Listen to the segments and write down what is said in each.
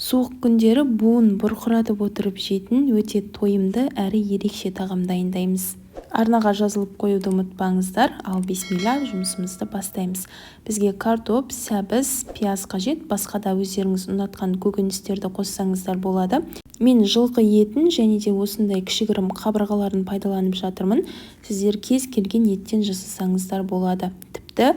Суық күндері буын бұрқыратып отырып жейтін өте тойымды әрі ерекше тағам дайындаймыз. Арнаға жазылып қоюды ұмытпаңыздар, ал бисмилля, жұмысымызды бастаймыз. Бізге картоп, сәбіз, пияз қажет, басқа да өздеріңіз ұнатқан көкөністерді қоссаңыздар болады. Мен жылқы етін және де осындай кішігірім қабырғаларын пайдаланып жатырмын. Сіздер кез келген еттен жасасаңыздар болады. Тіпті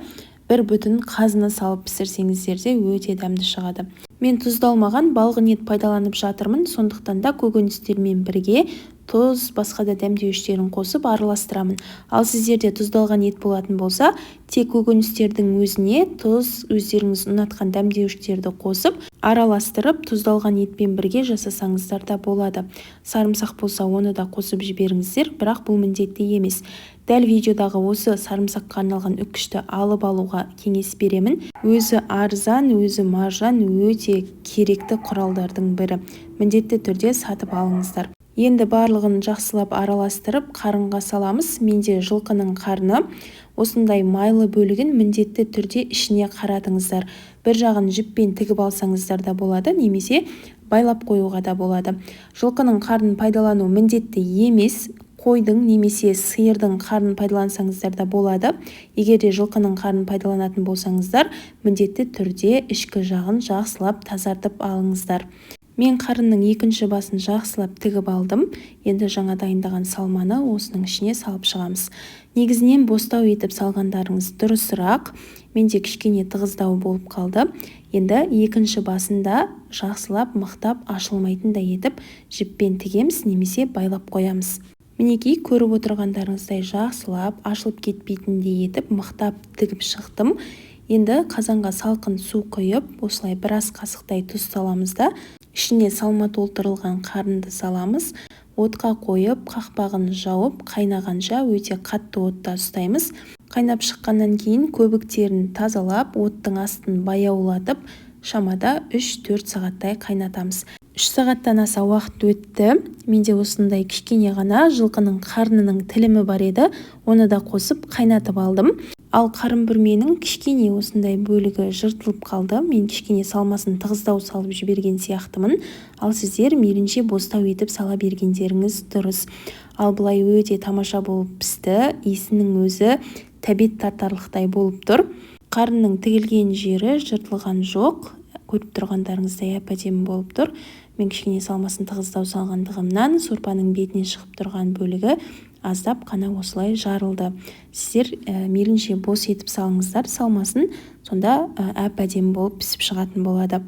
бір бүтін қазына салып пісірсеңіздер де өте дәмді шығады. Мен тұздалмаған балғын ет пайдаланып жатырмын, сондықтан да көкөністермен бірге тұз, басқа да дәмдеуіштерін қосып араластырамын. Ал сіздерде тұздалған ет болатын болса, тек көкөністердің өзіне тұз, өздеріңіз ұнатқан дәмдеуіштерді қосып, араластырып, тұздалған етпен бірге жасасаңыздар да болады. Сарымсақ болса, оны да қосып жіберіңіздер, бірақ бұл міндетті емес. Дәл видеодағы осы сарымсаққа арналған үккішті алып алуға кеңес беремін. Өзі арзан, өзі маржан, өте керекті құралдардың бірі. Міндетті түрде сатып алыңыздар. Енді барлығын жақсылап араластырып қарынға саламыз. Менде жылқының қарны. Осындай майлы бөлігін міндетті түрде ішіне қаратыңыздар. Бір жағын жіппен тігіп алсаңыздар да болады, немесе байлап қоюға да болады. Жылқының қарнын пайдалану міндетті емес. Қойдың немесе сиырдың қарнын пайдалансаңыздар да болады. Егер де жылқының қарнын пайдаланатын болсаңыздар, міндетті түрде ішкі жағын жақсылап тазартып алыңыздар. Мен қарынның екінші басын жақсылап тігіп алдым. Енді жаңа дайындаған салманы осының ішіне салып шығамыз. Негізінен бостау етіп салғандарыңыз дұрысырақ. Менде кішкене тығыздау болып қалды. Енді екінші басында жақсылап мықтап ашылмайтындай етіп жіппен тігеміз немесе байлап қоямыз. Мінекей, көріп отырғандарыңыздай жақсылап ашылып кетпейтіндей етіп мықтап тігіп шықтым. Енді қазанға салқын су құйып, осылай бір ас қасықтай тұз саламыз да, ішіне салма толтырылған қарынды саламыз. Отқа қойып, қақпағын жауып, қайнағанша өте қатты отта ұстаймыз. Қайнап шыққаннан кейін көбіктерін тазалап, оттың астын баяулатып, шамада 3-4 сағаттай қайнатамыз. 3 сағаттан аса уақыт өтті. Менде осындай кішкене ғана жылқының қарнының тілімі бар еді. Оны да қосып қайнатып алдым. Ал қарын бүрменің кішкене осындай бөлігі жыртылып қалды. Мен кішкене салмасын тығыздау салып жіберген сияқтымын. Ал сіздер мейлінше бостау етіп сала бергендеріңіз дұрыс. Ал бұлай өте тамаша болып пісті. Иісінің өзі тәбет тартарлықтай болып тұр. Қарынның тігілген жері жыртылған жоқ. Көріп тұрғандарыңыздай әп-әдемі болып тұр. Мен кішкене салмасын тығыздау салғандығымнан сорпаның бетінен шығып тұрған бөлігі аздап қана осылай жарылды. Сіздер мейлінше бос етіп салыңыздар салмасын, сонда әп-әдемі болып пісіп шығатын болады.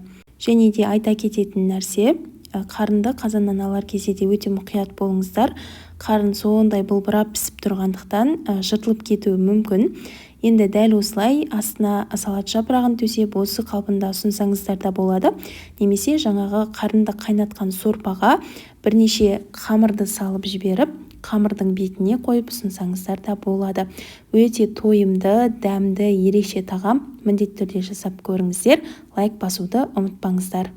Және де айта кететін нәрсе, қарынды қазаннан алар кезде де өте мұқият болыңыздар. Қарын сондай былбырап пісіп тұрғандықтан жыртылып кетуі мүмкін. Енді дәл осылай астына салат жапырағын төсеп осы қалпында ұсынсаңыздар да болады. Немесе жаңағы қарынды қайнатқан сорпаға бірнеше қамырды салып жіберіп, қамырдың бетіне қойып ұсынсаңыздар да болады. Өте тойымды, дәмді, ерекше тағам. Міндетті түрде жасап көріңіздер. Лайк басуды ұмытпаңыздар.